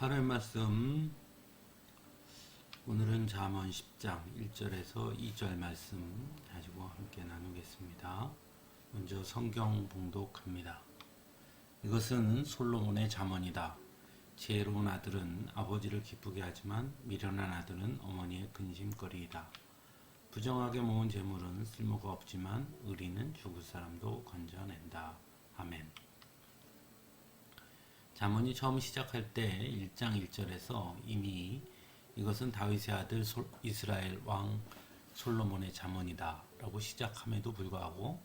하루의 말씀. 오늘은 잠언 10장 1절에서 2절 말씀 가지고 함께 나누겠습니다. 먼저 성경 봉독합니다. 이것은 솔로몬의 잠언이다. 지혜로운 아들은 아버지를 기쁘게 하지만 미련한 아들은 어머니의 근심거리이다. 부정하게 모은 재물은 쓸모가 없지만 의리는 죽을 사람도 건져낸다. 아멘. 잠언이 처음 시작할 때 1장 1절에서 이미 이것은 다윗의 아들 이스라엘 왕 솔로몬의 잠언이다 라고 시작함에도 불구하고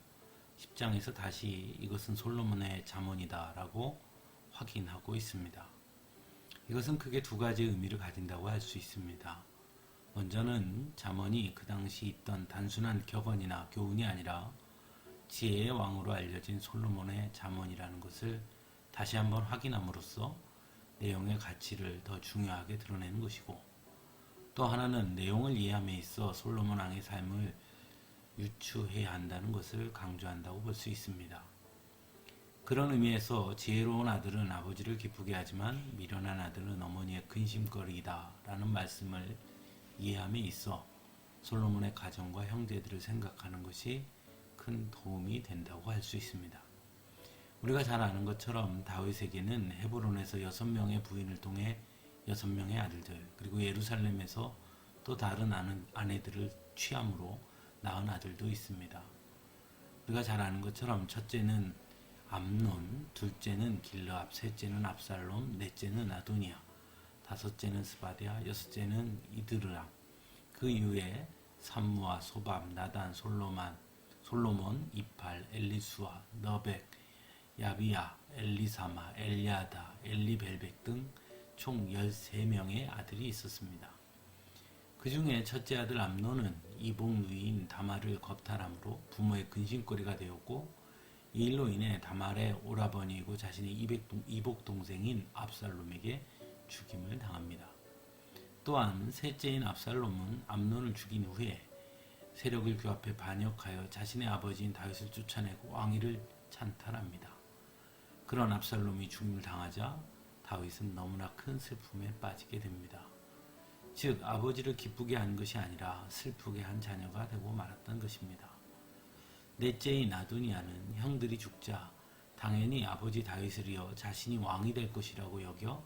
10장에서 다시 이것은 솔로몬의 잠언이다 라고 확인하고 있습니다. 이것은 크게 두 가지 의미를 가진다고 할 수 있습니다. 먼저는 잠언이 그 당시 있던 단순한 격언이나 교훈이 아니라 지혜의 왕으로 알려진 솔로몬의 잠언이라는 것을 다시 한번 확인함으로써 내용의 가치를 더 중요하게 드러내는 것이고, 또 하나는 내용을 이해함에 있어 솔로몬 왕의 삶을 유추해야 한다는 것을 강조한다고 볼 수 있습니다. 그런 의미에서 지혜로운 아들은 아버지를 기쁘게 하지만 미련한 아들은 어머니의 근심거리이다 라는 말씀을 이해함에 있어 솔로몬의 가정과 형제들을 생각하는 것이 큰 도움이 된다고 할 수 있습니다. 우리가 잘 아는 것처럼 다윗에게는 헤브론에서 6명의 부인을 통해 6명의 아들들, 그리고 예루살렘에서 또 다른 아내들을 취함으로 낳은 아들도 있습니다. 우리가 잘 아는 것처럼 첫째는 암논, 둘째는 길르압, 셋째는 압살롬, 넷째는 아도니아, 다섯째는 스바랴, 여섯째는 이드르람, 그 이후에 삼무아, 소밤, 나단, 솔로몬, 이팔, 엘리수아, 너벡, 야비야, 엘리사마, 엘리아다, 엘리벨벳 등 총 13명의 아들이 있었습니다. 그 중에 첫째 아들 암논은 이복 누이인 다말을 겁탈함으로 부모의 근심거리가 되었고, 이 일로 인해 다말의 오라버니이고 자신의 이복 동생인 압살롬에게 죽임을 당합니다. 또한 셋째인 압살롬은 암논을 죽인 후에 세력을 규합해 반역하여 자신의 아버지인 다윗을 쫓아내고 왕위를 찬탈합니다. 그런 압살롬이 죽임을 당하자 다윗은 너무나 큰 슬픔에 빠지게 됩니다. 즉, 아버지를 기쁘게 한 것이 아니라 슬프게 한 자녀가 되고 말았던 것입니다. 넷째인 아도니아는 형들이 죽자 당연히 아버지 다윗을 이어 자신이 왕이 될 것이라고 여겨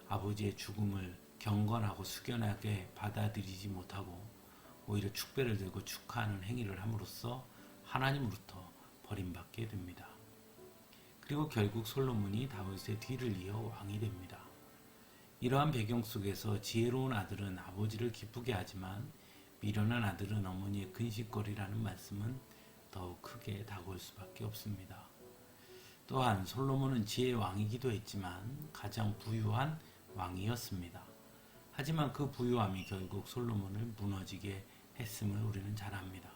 아버지의 죽음을 경건하고 숙연하게 받아들이지 못하고 오히려 축배를 들고 축하하는 행위를 함으로써 하나님으로부터 버림받게 됩니다. 그리고 결국 솔로몬이 다윗의 뒤를 이어 왕이 됩니다. 이러한 배경 속에서 지혜로운 아들은 아버지를 기쁘게 하지만 미련한 아들은 어머니의 근심거리라는 말씀은 더욱 크게 다가올 수밖에 없습니다. 또한 솔로몬은 지혜의 왕이기도 했지만 가장 부유한 왕이었습니다. 하지만 그 부유함이 결국 솔로몬을 무너지게 했음을 우리는 잘 압니다.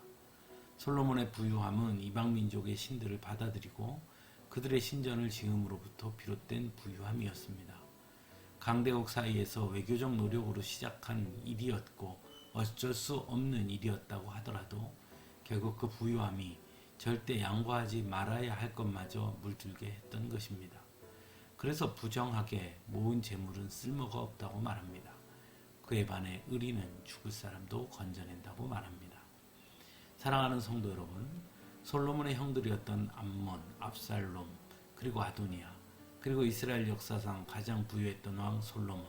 솔로몬의 부유함은 이방 민족의 신들을 받아들이고 그들의 신전을 지음으로부터 비롯된 부유함이었습니다. 강대국 사이에서 외교적 노력으로 시작한 일이었고 어쩔 수 없는 일이었다고 하더라도 결국 그 부유함이 절대 양보하지 말아야 할 것마저 물들게 했던 것입니다. 그래서 부정하게 모은 재물은 쓸모가 없다고 말합니다. 그에 반해 의리는 죽을 사람도 건져낸다고 말합니다. 사랑하는 성도 여러분, 솔로몬의 형들이었던 암몬, 압살롬, 그리고 아도니아, 그리고 이스라엘 역사상 가장 부유했던 왕 솔로몬,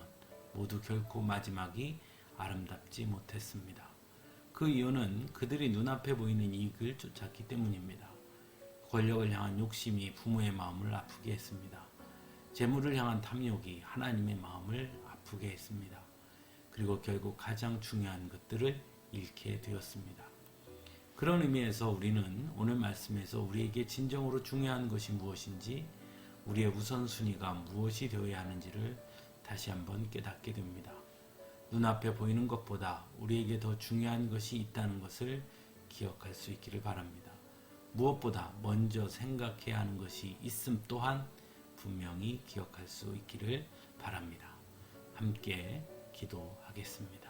모두 결코 마지막이 아름답지 못했습니다. 그 이유는 그들이 눈앞에 보이는 이익을 쫓았기 때문입니다. 권력을 향한 욕심이 부모의 마음을 아프게 했습니다. 재물을 향한 탐욕이 하나님의 마음을 아프게 했습니다. 그리고 결국 가장 중요한 것들을 잃게 되었습니다. 그런 의미에서 우리는 오늘 말씀에서 우리에게 진정으로 중요한 것이 무엇인지, 우리의 우선순위가 무엇이 되어야 하는지를 다시 한번 깨닫게 됩니다. 눈앞에 보이는 것보다 우리에게 더 중요한 것이 있다는 것을 기억할 수 있기를 바랍니다. 무엇보다 먼저 생각해야 하는 것이 있음 또한 분명히 기억할 수 있기를 바랍니다. 함께 기도하겠습니다.